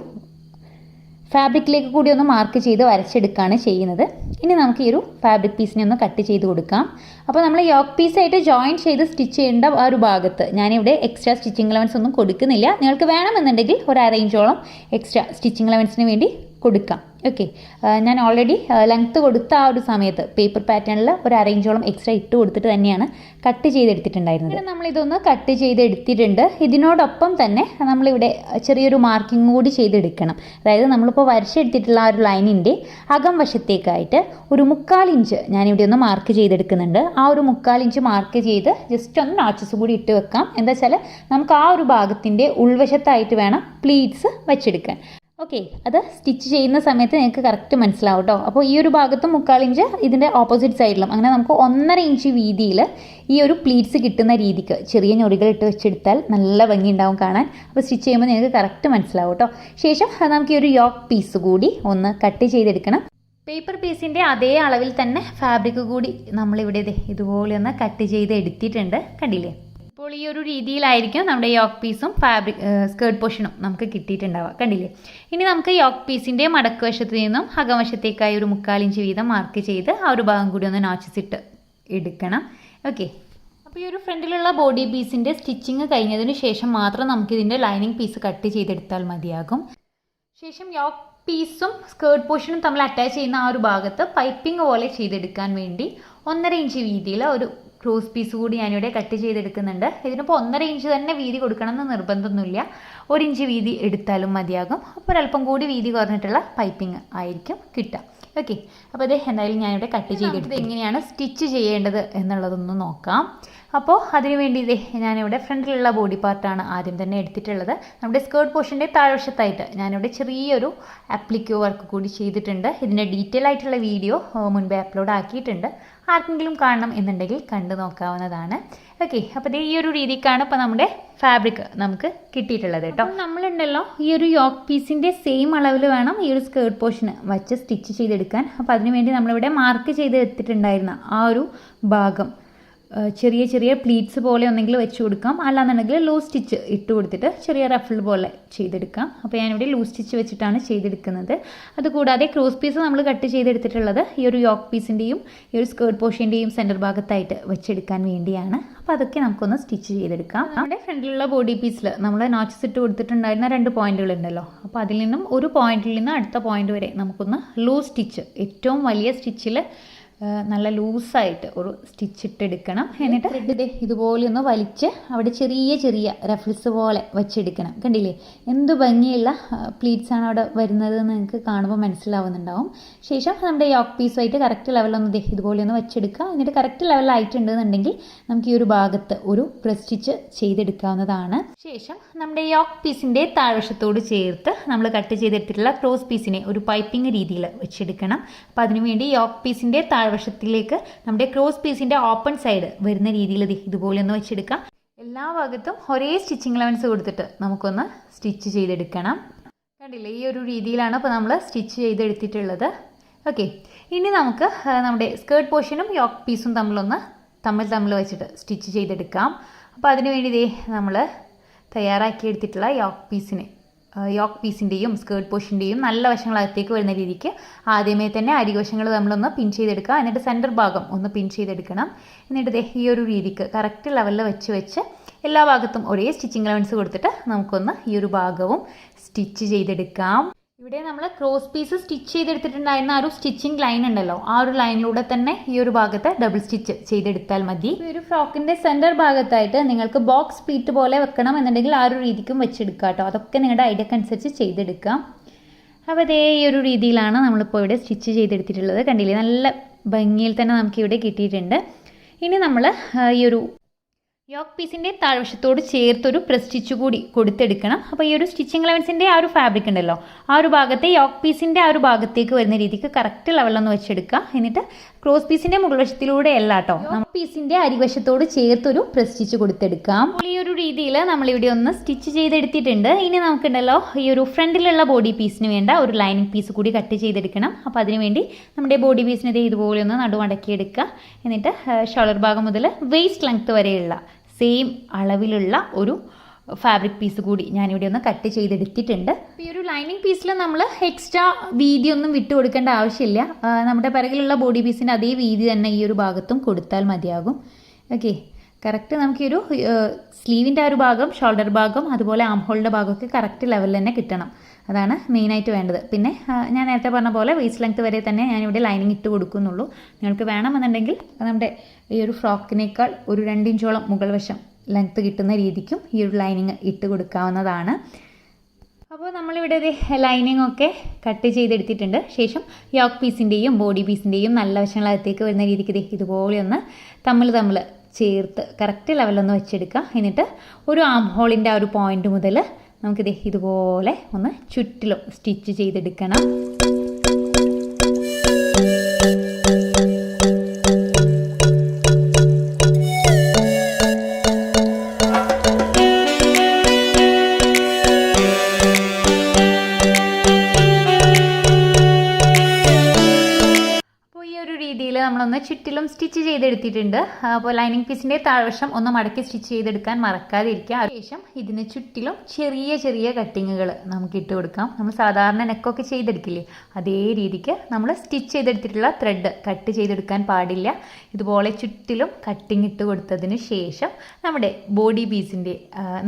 ഫാബ്രിക്കിലേക്ക് കൂടി ഒന്ന് മാർക്ക് ചെയ്ത് വരച്ചെടുക്കുകയാണ് ചെയ്യുന്നത്. ഇനി നമുക്ക് ഈ ഒരു ഫാബ്രിക് പീസിനെ ഒന്ന് കട്ട് ചെയ്ത് കൊടുക്കാം. അപ്പോൾ നമ്മൾ യോക്ക് പീസായിട്ട് ജോയിൻ ചെയ്ത് സ്റ്റിച്ച് ചെയ്യേണ്ട ആ ഒരു ഭാഗത്ത് ഞാനിവിടെ എക്സ്ട്രാ സ്റ്റിച്ചിങ് അലവൻസ് ഒന്നും കൊടുക്കുന്നില്ല. നിങ്ങൾക്ക് വേണമെന്നുണ്ടെങ്കിൽ ഒരു 1/2 ഇഞ്ചോളം എക്സ്ട്രാ സ്റ്റിച്ചിങ് അലവൻസിന് വേണ്ടി കൊടുക്കാം. ഓക്കെ, ഞാൻ ഓൾറെഡി ലെങ്ത്ത് കൊടുത്ത ആ ഒരു സമയത്ത് പേപ്പർ പാറ്റേണിൽ ഒരു 1/2 ഇഞ്ചോളം എക്സ്ട്രാ ഇട്ട് കൊടുത്തിട്ട് തന്നെയാണ് കട്ട് ചെയ്തെടുത്തിട്ടുണ്ടായിരുന്നത്. നമ്മളിതൊന്ന് കട്ട് ചെയ്തെടുത്തിട്ടുണ്ട്. ഇതിനോടൊപ്പം തന്നെ നമ്മളിവിടെ ചെറിയൊരു മാർക്കിംഗ് കൂടി ചെയ്തെടുക്കണം. അതായത് നമ്മളിപ്പോൾ വരച്ചെടുത്തിട്ടുള്ള ആ ഒരു ലൈനിൻ്റെ അകം വശത്തേക്കായിട്ട് ഒരു 1/4 ഇഞ്ച് ഞാനിവിടെ ഒന്ന് മാർക്ക് ചെയ്തെടുക്കുന്നുണ്ട്. ആ ഒരു 1/4 ഇഞ്ച് മാർക്ക് ചെയ്ത് ജസ്റ്റ് ഒന്ന് നോച്ചസ് കൂടി ഇട്ട് വെക്കാം. എന്താ വെച്ചാൽ നമുക്ക് ആ ഒരു ഭാഗത്തിൻ്റെ ഉൾവശത്തായിട്ട് വേണം പ്ലീറ്റ്സ് വെച്ചെടുക്കാൻ. ഓക്കെ, അത് സ്റ്റിച്ച് ചെയ്യുന്ന സമയത്ത് നിങ്ങൾക്ക് കറക്റ്റ് മനസ്സിലാവും കേട്ടോ. അപ്പോൾ ഈ ഒരു ഭാഗത്തും 1/4 ഇഞ്ച് ഇതിൻ്റെ ഓപ്പോസിറ്റ് സൈഡിലും അങ്ങനെ നമുക്ക് 1.5 ഇഞ്ച് വീതിയിൽ ഈ ഒരു പ്ലീറ്റ്സ് കിട്ടുന്ന രീതിക്ക് ചെറിയ ഞൊറികൾ ഇട്ട് വെച്ചെടുത്താൽ നല്ല ഭംഗി ഉണ്ടാവും കാണാൻ. അപ്പോൾ സ്റ്റിച്ച് ചെയ്യുമ്പോൾ നിങ്ങൾക്ക് കറക്റ്റ് മനസ്സിലാവും കേട്ടോ. ശേഷം നമുക്ക് ഈ ഒരു യോക്ക് പീസ് കൂടി ഒന്ന് കട്ട് ചെയ്തെടുക്കണം. പേപ്പർ പീസിൻ്റെ അതേ അളവിൽ തന്നെ ഫാബ്രിക് കൂടി നമ്മളിവിടെ ഇതുപോലെ ഒന്ന് കട്ട് ചെയ്ത് എടുത്തിട്ടുണ്ട്. കണ്ടില്ലേ? അപ്പോൾ ഈ ഒരു രീതിയിലായിരിക്കും നമ്മുടെ യോക്ക് പീസും ഫാബ്രിക് സ്കേർട്ട് പോർഷനും നമുക്ക് കിട്ടിയിട്ടുണ്ടാവുക. കണ്ടില്ലേ? ഇനി നമുക്ക് യോക്ക് പീസിൻ്റെ മടക്ക് വശത്ത് നിന്നും അകവശത്തേക്കായി ഒരു 1/4 ഇഞ്ച് വീതം മാർക്ക് ചെയ്ത് ആ ഒരു ഭാഗം കൂടി ഒന്ന് നോച്ചസ് ഇട്ട് എടുക്കണം. ഓക്കെ, അപ്പോൾ ഈ ഒരു ഫ്രണ്ടിലുള്ള ബോഡി പീസിൻ്റെ സ്റ്റിച്ചിങ് കഴിഞ്ഞതിന് ശേഷം മാത്രം നമുക്കിതിൻ്റെ ലൈനിങ് പീസ് കട്ട് ചെയ്തെടുത്താൽ മതിയാകും. ശേഷം യോക്ക് പീസും സ്കേർട്ട് പോർഷനും തമ്മിൽ അറ്റാച്ച് ചെയ്യുന്ന ആ ഒരു ഭാഗത്ത് പൈപ്പിംഗ് പോലെ ചെയ്തെടുക്കാൻ വേണ്ടി 1.5 ഇഞ്ച് വീതിയിൽ ഒരു ക്രോസ് പീസ് കൂടി ഞാനിവിടെ കട്ട് ചെയ്തെടുക്കുന്നുണ്ട്. ഇതിനിപ്പോൾ 1.5 ഇഞ്ച് തന്നെ വീതി കൊടുക്കണം എന്ന് നിർബന്ധമൊന്നുമില്ല, 1 ഇഞ്ച് വീതി എടുത്താലും മതിയാകും. അപ്പോൾ ഒരല്പം കൂടി വീതി കുറഞ്ഞിട്ടുള്ള പൈപ്പിംഗ് ആയിരിക്കും കിട്ടുക. ഓക്കെ, അപ്പോൾ ഇത് എന്തായാലും ഞാനിവിടെ കട്ട് ചെയ്തെടുത്ത് എങ്ങനെയാണ് സ്റ്റിച്ച് ചെയ്യേണ്ടത് എന്നുള്ളതൊന്ന് നോക്കാം. അപ്പോൾ അതിന് വേണ്ടി ഇതേ ഞാനിവിടെ ഫ്രണ്ടിലുള്ള ബോഡി പാർട്ടാണ് ആദ്യം തന്നെ എടുത്തിട്ടുള്ളത്. നമ്മുടെ സ്കേർട്ട് പോർഷൻ്റെ താഴ്വശത്തായിട്ട് ഞാനിവിടെ ചെറിയൊരു ആപ്ലിക്കോ വർക്ക് കൂടി ചെയ്തിട്ടുണ്ട്. ഇതിൻ്റെ ഡീറ്റെയിൽ ആയിട്ടുള്ള വീഡിയോ മുൻപേ അപ്ലോഡ് ആക്കിയിട്ടുണ്ട്. ആർക്കെങ്കിലും കാണണം എന്നുണ്ടെങ്കിൽ കണ്ടു നോക്കാവുന്നതാണ്. ഓക്കെ, അപ്പോൾ ഈ ഒരു രീതിക്കാണ് ഇപ്പോൾ നമ്മുടെ ഫാബ്രിക് നമുക്ക് കിട്ടിയിട്ടുള്ളത് കേട്ടോ. നമ്മളുണ്ടല്ലോ ഈ ഒരു യോക്ക് പീസിൻ്റെ സെയിം അളവിൽ വേണം ഈ ഒരു സ്കേർട്ട് പോർഷന് വച്ച് സ്റ്റിച്ച് ചെയ്തെടുക്കാൻ. അപ്പോൾ അതിനുവേണ്ടി നമ്മളിവിടെ മാർക്ക് ചെയ്ത് എടുത്തിട്ടുണ്ടായിരുന്ന ആ ഒരു ഭാഗം ചെറിയ ചെറിയ പ്ലീറ്റ്സ് പോലെ ഒന്നെങ്കിൽ വെച്ച് കൊടുക്കാം, അല്ലാന്നുണ്ടെങ്കിൽ ലൂസ് സ്റ്റിച്ച് ഇട്ട് കൊടുത്തിട്ട് ചെറിയ റഫിൾ പോലെ ചെയ്തെടുക്കാം. അപ്പോൾ ഞാനിവിടെ ലൂസ് സ്റ്റിച്ച് വെച്ചിട്ടാണ് ചെയ്തെടുക്കുന്നത്. അതുകൂടാതെ ക്രോസ് പീസ് നമ്മൾ കട്ട് ചെയ്തെടുത്തിട്ടുള്ളത് ഈ ഒരു യോക്ക് പീസിൻ്റെയും ഈ ഒരു സ്കേർട്ട് പോർഷൻ്റെയും സെൻറ്റർ ഭാഗത്തായിട്ട് വെച്ചെടുക്കാൻ വേണ്ടിയാണ്. അപ്പോൾ അതൊക്കെ നമുക്കൊന്ന് സ്റ്റിച്ച് ചെയ്തെടുക്കാം. നമ്മുടെ ഫ്രണ്ടിലുള്ള ബോഡി പീസിൽ നമ്മൾ നോച്ചസ് ഇട്ട് കൊടുത്തിട്ടുണ്ടായിരുന്ന 2 പോയിന്റുകൾ ഉണ്ടല്ലോ, അപ്പോൾ അതിൽ നിന്നും ഒരു പോയിന്റിൽ നിന്ന് അടുത്ത പോയിന്റ് വരെ നമുക്കൊന്ന് ലൂസ് സ്റ്റിച്ച്, ഏറ്റവും വലിയ സ്റ്റിച്ചിൽ നല്ല ലൂസായിട്ട് ഒരു സ്റ്റിച്ച് ഇട്ടെടുക്കണം. എന്നിട്ട് ത്രെഡ് ഇതുപോലെ ഒന്ന് വലിച്ച് അവിടെ ചെറിയ ചെറിയ റഫിൾസ് പോലെ വെച്ചെടുക്കണം. കണ്ടില്ലേ എന്ത് ഭംഗിയുള്ള പ്ലീറ്റ്സാണ് അവിടെ വരുന്നത് എന്ന് നിങ്ങൾക്ക് കാണുമ്പോൾ മനസ്സിലാവുന്നുണ്ടാവും. ശേഷം നമ്മുടെ യോക്ക് പീസുമായിട്ട് കറക്റ്റ് ലെവലൊന്ന് ഇതുപോലെ ഒന്ന് വെച്ചെടുക്കുക. എന്നിട്ട് കറക്റ്റ് ലെവലായിട്ടുണ്ടെന്നുണ്ടെങ്കിൽ നമുക്ക് ഈ ഒരു ഭാഗത്ത് ഒരു പ്രസ് സ്റ്റിച്ച് ചെയ്തെടുക്കാവുന്നതാണ്. ശേഷം നമ്മുടെ യോക്ക് പീസിൻ്റെ താഴ്വശത്തോട് ചേർത്ത് നമ്മൾ കട്ട് ചെയ്തെടുത്തിട്ടുള്ള ക്രോസ് പീസിനെ ഒരു പൈപ്പിംഗ് രീതിയിൽ വെച്ചെടുക്കണം. അപ്പോൾ അതിനുവേണ്ടി യോക്ക് പീസിൻ്റെ വശത്തിലേക്ക് നമ്മുടെ ക്രോസ് പീസിൻ്റെ ഓപ്പൺ സൈഡ് വരുന്ന രീതിയിൽ ഇതുപോലെ ഒന്ന് വെച്ചെടുക്കാം. എല്ലാ ഭാഗത്തും ഒരേ സ്റ്റിച്ചിങ് ലെവൻസ് കൊടുത്തിട്ട് നമുക്കൊന്ന് സ്റ്റിച്ച് ചെയ്തെടുക്കണം. കണ്ടില്ലേ, ഈ ഒരു രീതിയിലാണ് ഇപ്പോൾ നമ്മൾ സ്റ്റിച്ച് ചെയ്തെടുത്തിട്ടുള്ളത്. ഓക്കെ, ഇനി നമുക്ക് നമ്മുടെ സ്കേർട്ട് പോർഷനും യോക്ക് പീസും തമ്മിൽ വെച്ചിട്ട് സ്റ്റിച്ച് ചെയ്തെടുക്കാം. അപ്പോൾ അതിന് വേണ്ടി നമ്മൾ തയ്യാറാക്കിയെടുത്തിട്ടുള്ള യോക്ക് പീസിൻ്റെയും സ്കേർട്ട് പോർഷൻ്റെയും നല്ല വശങ്ങളകത്തേക്ക് വരുന്ന രീതിക്ക് ആദ്യമേ തന്നെ അരിവശങ്ങൾ നമ്മളൊന്ന് പിൻ ചെയ്തെടുക്കുക. എന്നിട്ട് സെൻറ്റർ ഭാഗം ഒന്ന് പിൻ ചെയ്തെടുക്കണം. എന്നിട്ട് ഈ ഒരു രീതിക്ക് കറക്റ്റ് ലെവലിൽ വെച്ച് എല്ലാ ഭാഗത്തും ഒരേ സ്റ്റിച്ചിങ് ലെവൻസ് കൊടുത്തിട്ട് നമുക്കൊന്ന് ഈ ഒരു ഭാഗവും സ്റ്റിച്ച് ചെയ്തെടുക്കാം. ഇവിടെ നമ്മൾ ക്രോസ് പീസ് സ്റ്റിച്ച് ചെയ്തെടുത്തിട്ടുണ്ടായിരുന്ന ആ ഒരു സ്റ്റിച്ചിങ് ലൈൻ ഉണ്ടല്ലോ, ആ ഒരു ലൈനിലൂടെ തന്നെ ഈ ഒരു ഭാഗത്ത് ഡബിൾ സ്റ്റിച്ച് ചെയ്തെടുത്താൽ മതി. ഈ ഒരു ഫ്രോക്കിൻ്റെ സെൻറ്റർ ഭാഗത്തായിട്ട് നിങ്ങൾക്ക് ബോക്സ് പ്ലീറ്റ് പോലെ വെക്കണം എന്നുണ്ടെങ്കിൽ ആ ഒരു രീതിക്കും വെച്ചെടുക്കുക കേട്ടോ. അതൊക്കെ നിങ്ങളുടെ ഐഡിയക്ക് അനുസരിച്ച് ചെയ്തെടുക്കാം. അപ്പോൾ അതേ ഈ ഒരു രീതിയിലാണ് നമ്മളിപ്പോൾ ഇവിടെ സ്റ്റിച്ച് ചെയ്തെടുത്തിട്ടുള്ളത്. കണ്ടില്ലേ, നല്ല ഭംഗിയിൽ തന്നെ നമുക്കിവിടെ കിട്ടിയിട്ടുണ്ട്. ഇനി നമ്മൾ ഈ ഒരു യോക്ക് പീസിൻ്റെ താഴ്വശത്തോട് ചേർത്തൊരു പ്രസ് സ്റ്റിച്ച് കൂടി കൊടുത്തെടുക്കണം. അപ്പോൾ ഈ ഒരു സ്റ്റിച്ചിങ് ലെവൻസിൻ്റെ ആ ഒരു ഫാബ്രിക് ഉണ്ടല്ലോ, ആ ഒരു ഭാഗത്തെ യോക്ക് പീസിൻ്റെ ആ ഒരു ഭാഗത്തേക്ക് വരുന്ന രീതിക്ക് കറക്റ്റ് ലെവലൊന്ന് വെച്ചെടുക്കുക. എന്നിട്ട് ക്രോസ് പീസിൻ്റെ മുകൾവശത്തിലൂടെ അല്ല കേട്ടോ, യോക്ക് പീസിൻ്റെ അരിവശത്തോട് ചേർത്തൊരു പ്രസ് സ്റ്റിച്ച് കൊടുത്തെടുക്കാം. ഈ ഒരു രീതിയിൽ നമ്മളിവിടെ ഒന്ന് സ്റ്റിച്ച് ചെയ്തെടുത്തിട്ടുണ്ട്. ഇനി നമുക്കുണ്ടല്ലോ ഈ ഒരു ഫ്രണ്ടിലുള്ള ബോഡി പീസിന് വേണ്ട ഒരു ലൈനിങ് പീസ് കൂടി കട്ട് ചെയ്തെടുക്കണം. അപ്പോൾ അതിനുവേണ്ടി നമ്മുടെ ബോഡി പീസിനെ ഇതുപോലെ ഒന്ന് നടുവടക്കിയെടുക്കുക. എന്നിട്ട് ഷോൾഡർ ഭാഗം മുതൽ വേസ്റ്റ് ലെങ്ത് വരെയുള്ള സെയിം അളവിലുള്ള ഒരു ഫാബ്രിക് പീസ് കൂടി ഞാനിവിടെ ഒന്ന് കട്ട് ചെയ്തെടുത്തിട്ടുണ്ട്. ഈ ഒരു ലൈനിങ് പീസിൽ നമ്മൾ എക്സ്ട്രാ വീതി ഒന്നും വിട്ടു കൊടുക്കേണ്ട ആവശ്യമില്ല. നമ്മുടെ പിറകിലുള്ള ബോഡി പീസിൻ്റെ അതേ വീതി തന്നെ ഈ ഒരു ഭാഗത്തും കൊടുത്താൽ മതിയാകും. ഓക്കെ, കറക്റ്റ് നമുക്ക് ഈ ഒരു സ്ലീവിൻ്റെ ആ ഒരു ഭാഗം, ഷോൾഡർ ഭാഗം, അതുപോലെ ആം ഹോളിൻ്റെ ഭാഗമൊക്കെ കറക്റ്റ് ലെവലിൽ തന്നെ കിട്ടണം. അതാണ് മെയിനായിട്ട് വേണ്ടത്. പിന്നെ ഞാൻ നേരത്തെ പറഞ്ഞ പോലെ വേസ്റ്റ് ലെങ്ത് വരെ തന്നെ ഞാനിവിടെ ലൈനിങ് ഇട്ട് കൊടുക്കുന്നുള്ളൂ. നിങ്ങൾക്ക് വേണമെന്നുണ്ടെങ്കിൽ നമ്മുടെ ഈ ഒരു ഫ്രോക്കിനേക്കാൾ ഒരു 2 ഇഞ്ചോളം മുകൾ വശം ലെങ്ത്ത് കിട്ടുന്ന രീതിക്കും ഈ ഒരു ലൈനിങ് ഇട്ട് കൊടുക്കാവുന്നതാണ്. അപ്പോൾ നമ്മളിവിടെ ലൈനിങ് ഒക്കെ കട്ട് ചെയ്തെടുത്തിട്ടുണ്ട്. ശേഷം യോക്ക് പീസിൻ്റെയും ബോഡി പീസിൻ്റെയും നല്ല വശങ്ങളകത്തേക്ക് വരുന്ന രീതിക്ക് ഇതുപോലെ ഒന്ന് തമ്മിൽ ചേർത്ത് കറക്റ്റ് ലെവലൊന്ന് വെച്ചെടുക്കുക. എന്നിട്ട് ഒരു ആം ഹോളിൻ്റെ ആ ഒരു പോയിന്റ് മുതൽ നമുക്കിത് ഇതുപോലെ ഒന്ന് ചുറ്റിലും സ്റ്റിച്ച് ചെയ്തെടുക്കണം. ഒന്ന് ചുറ്റിലും സ്റ്റിച്ച് ചെയ്തെടുത്തിട്ടുണ്ട്. അപ്പോൾ ലൈനിങ് പീസിൻ്റെ താഴ്വശം ഒന്ന് മടക്കി സ്റ്റിച്ച് ചെയ്തെടുക്കാൻ മറക്കാതിരിക്കുക. അതിനുശേഷം ഇതിന് ചുറ്റിലും ചെറിയ ചെറിയ കട്ടിങ്ങുകൾ നമുക്ക് ഇട്ട് കൊടുക്കാം. നമ്മൾ സാധാരണ നെക്കൊക്കെ ചെയ്തെടുക്കില്ലേ, അതേ രീതിക്ക് നമ്മൾ സ്റ്റിച്ച് ചെയ്തെടുത്തിട്ടുള്ള ത്രെഡ് കട്ട് ചെയ്തെടുക്കാൻ പാടില്ല. ഇതുപോലെ ചുറ്റിലും കട്ടിങ് ഇട്ട് കൊടുത്തതിന് ശേഷം നമ്മുടെ ബോഡി പീസിൻ്റെ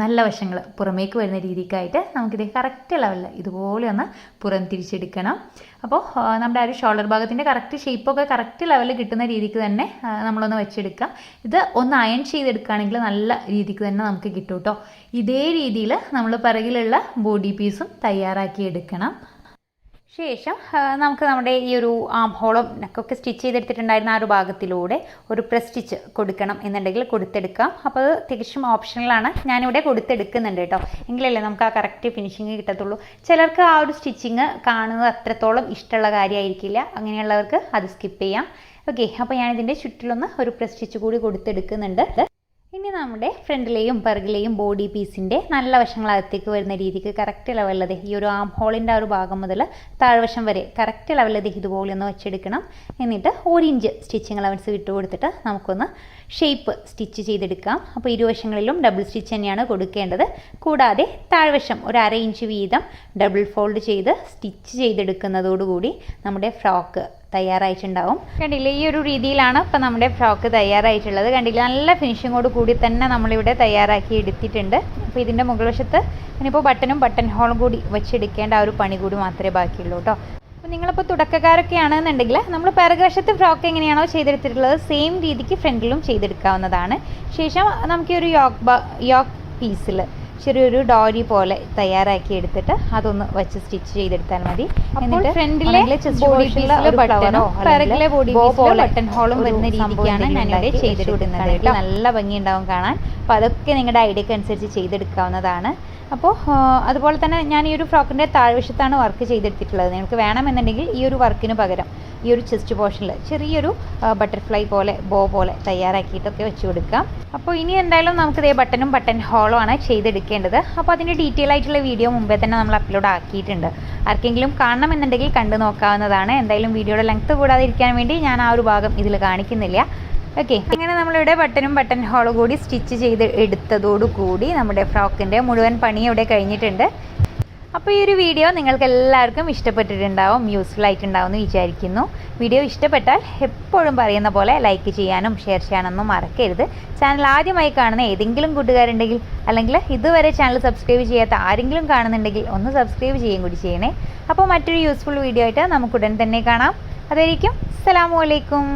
നല്ല വശങ്ങൾ പുറമേക്ക് വരുന്ന രീതിക്കായിട്ട് നമുക്കിത് കറക്റ്റ് ലെവലിൽ ഇതുപോലെ ഒന്ന് പുറം തിരിച്ചെടുക്കണം. അപ്പോൾ നമ്മുടെ ആ ഒരു ഷോൾഡർ ഭാഗത്തിൻ്റെ കറക്റ്റ് ഷേപ്പൊക്കെ കറക്റ്റ് ലെവലിൽ കിട്ടുന്ന രീതിക്ക് തന്നെ നമ്മളൊന്ന് വെച്ചെടുക്കുക. ഇത് ഒന്ന് അയൺ ചെയ്തെടുക്കുകയാണെങ്കിൽ നല്ല രീതിക്ക് തന്നെ നമുക്ക് കിട്ടും കേട്ടോ. ഇതേ രീതിയിൽ നമ്മൾ പിറകിലുള്ള ബോഡി പീസും തയ്യാറാക്കി എടുക്കണം. ശേഷം നമുക്ക് നമ്മുടെ ഈ ഒരു ആം ഹോളും നെക്കൊക്കെ സ്റ്റിച്ച് ചെയ്തെടുത്തിട്ടുണ്ടായിരുന്ന ആ ഒരു ഭാഗത്തിലൂടെ ഒരു പ്രസ് സ്റ്റിച്ച് കൊടുക്കണം എന്നുണ്ടെങ്കിൽ കൊടുത്തെടുക്കാം. അപ്പോൾ അത് തികച്ചും ഓപ്ഷണലാണ്. ഞാനിവിടെ കൊടുത്തെടുക്കുന്നുണ്ട് കേട്ടോ. എങ്കിലല്ലേ നമുക്ക് ആ കറക്റ്റ് ഫിനിഷിങ് കിട്ടത്തുള്ളൂ. ചിലർക്ക് ആ ഒരു സ്റ്റിച്ചിങ് കാണുന്നത് അത്രത്തോളം ഇഷ്ടമുള്ള കാര്യമായിരിക്കില്ല. അങ്ങനെയുള്ളവർക്ക് അത് സ്കിപ്പ് ചെയ്യാം. ഓക്കെ, അപ്പോൾ ഞാനിതിൻ്റെ ചുറ്റിലൊന്ന് ഒരു പ്രസ് സ്റ്റിച്ച് കൂടി കൊടുത്തെടുക്കുന്നുണ്ട്. ഇനി നമ്മുടെ ഫ്രണ്ടിലെയും പിറകിലെയും ബോഡി പീസിൻ്റെ നല്ല വശങ്ങളകത്തേക്ക് വരുന്ന രീതിക്ക് കറക്റ്റ് ലെവലിൽ ഈ ഒരു ആം ഹോളിൻ്റെ ആ ഒരു ഭാഗം മുതൽ താഴ്വശം വരെ കറക്റ്റ് ലെവലിൽ ഇതുപോലെ ഒന്ന് വെച്ചെടുക്കണം. എന്നിട്ട് 1 ഇഞ്ച് സ്റ്റിച്ചിങ് അലവൻസ് വിട്ട് കൊടുത്തിട്ട് നമുക്കൊന്ന് ഷേപ്പ് സ്റ്റിച്ച് ചെയ്തെടുക്കാം. അപ്പോൾ ഇരുവശങ്ങളിലും ഡബിൾ സ്റ്റിച്ച് തന്നെയാണ് കൊടുക്കേണ്ടത്. കൂടാതെ താഴ്വശം ഒരു 1/2 ഇഞ്ച് വീതം ഡബിൾ ഫോൾഡ് ചെയ്ത് സ്റ്റിച്ച് ചെയ്തെടുക്കുന്നതോടുകൂടി നമ്മുടെ ഫ്രോക്ക് തയ്യാറായിട്ടുണ്ടാവും. കണ്ടില്ലേ, ഈ ഒരു രീതിയിലാണ് ഇപ്പം നമ്മുടെ ഫ്രോക്ക് തയ്യാറായിട്ടുള്ളത്. കണ്ടില്ലേ, നല്ല ഫിനിഷിങ്ങോട് കൂടി തന്നെ നമ്മളിവിടെ തയ്യാറാക്കി എടുത്തിട്ടുണ്ട്. അപ്പോൾ ഇതിൻ്റെ മുകൾ വശത്ത് ഇനിയിപ്പോൾ ബട്ടൺ ഹോളും കൂടി വെച്ചെടുക്കേണ്ട ആ ഒരു പണി കൂടി മാത്രമേ ബാക്കിയുള്ളൂ കേട്ടോ. അപ്പോൾ നിങ്ങളിപ്പോൾ തുടക്കക്കാരൊക്കെ ആണെന്നുണ്ടെങ്കിൽ നമ്മൾ പിറകുവശത്ത് ഫ്രോക്ക് എങ്ങനെയാണോ ചെയ്തെടുത്തിട്ടുള്ളത് സെയിം രീതിക്ക് ഫ്രണ്ടിലും ചെയ്തെടുക്കാവുന്നതാണ്. ശേഷം നമുക്ക് ഈ ഒരു യോക്ക് പീസിൽ ചെറിയൊരു ഡോരി പോലെ തയ്യാറാക്കി എടുത്തിട്ട് അതൊന്ന് വെച്ച് സ്റ്റിച്ച് ചെയ്തെടുത്താൽ മതി. എന്നിട്ട് ഫ്രണ്ടിലെ ബട്ടൺ ഹോളും വരുന്ന രീതിക്കാണ് ഞാനിവിടെ ചെയ്തെടുക്കുന്നത്. നല്ല ഭംഗിയുണ്ടാവും കാണാൻ. അപ്പോൾ അതൊക്കെ നിങ്ങളുടെ ഐഡിയക്ക് അനുസരിച്ച് ചെയ്തെടുക്കാവുന്നതാണ്. അപ്പോൾ അതുപോലെ തന്നെ ഞാൻ ഈ ഒരു ഫ്രോക്കിൻ്റെ താഴ്വശത്താണ് വർക്ക് ചെയ്തെടുത്തിട്ടുള്ളത്. നിങ്ങൾക്ക് വേണമെന്നുണ്ടെങ്കിൽ ഈ ഒരു വർക്കിന് പകരം ഈ ഒരു ചെസ്റ്റ് പോർഷനിൽ ചെറിയൊരു ബട്ടർഫ്ലൈ പോലെ ബോ പോലെ തയ്യാറാക്കിയിട്ടൊക്കെ വെച്ച് കൊടുക്കാം. അപ്പോൾ ഇനി എന്തായാലും നമുക്കിതേ ബട്ടൺ ഹോളും ആണ് ചെയ്തെടുക്കേണ്ടത്. അപ്പോൾ അതിൻ്റെ ഡീറ്റെയിൽ ആയിട്ടുള്ള വീഡിയോ മുമ്പേ തന്നെ നമ്മൾ അപ്ലോഡ് ആക്കിയിട്ടുണ്ട്. ആർക്കെങ്കിലും കാണണമെന്നുണ്ടെങ്കിൽ കണ്ടു നോക്കാവുന്നതാണ്. എന്തായാലും വീഡിയോയുടെ ലെങ്ത്ത് കൂടാതിരിക്കാൻ വേണ്ടി ഞാൻ ആ ഒരു ഭാഗം ഇതിൽ കാണിക്കുന്നില്ല. ഓക്കെ, അങ്ങനെ നമ്മളിവിടെ ബട്ടൺ ഹോളും കൂടി സ്റ്റിച്ച് ചെയ്ത് എടുത്തതോടുകൂടി നമ്മുടെ ഫ്രോക്കിൻ്റെ മുഴുവൻ പണി ഇവിടെ കഴിഞ്ഞിട്ടുണ്ട്. അപ്പോൾ ഈ ഒരു വീഡിയോ നിങ്ങൾക്ക് എല്ലാവർക്കും ഇഷ്ടപ്പെട്ടിട്ടുണ്ടാവും, യൂസ്ഫുൾ ആയിട്ടുണ്ടാവും എന്ന് വിചാരിക്കുന്നു. വീഡിയോ ഇഷ്ടപ്പെട്ടാൽ എപ്പോഴും പറയുന്ന പോലെ ലൈക്ക് ചെയ്യാനും ഷെയർ ചെയ്യാനൊന്നും മറക്കരുത്. ചാനൽ ആദ്യമായി കാണുന്ന ഏതെങ്കിലും കൂട്ടുകാരുണ്ടെങ്കിൽ അല്ലെങ്കിൽ ഇതുവരെ ചാനൽ സബ്സ്ക്രൈബ് ചെയ്യാത്ത ആരെങ്കിലും കാണുന്നുണ്ടെങ്കിൽ ഒന്ന് സബ്സ്ക്രൈബ് ചെയ്യുകയും കൂടി ചെയ്യണേ. അപ്പോൾ മറ്റൊരു യൂസ്ഫുൾ വീഡിയോ ആയിട്ട് നമുക്ക് ഉടൻ തന്നെ കാണാം. അതായിരിക്കും. അസ്സലാമു അലൈക്കും.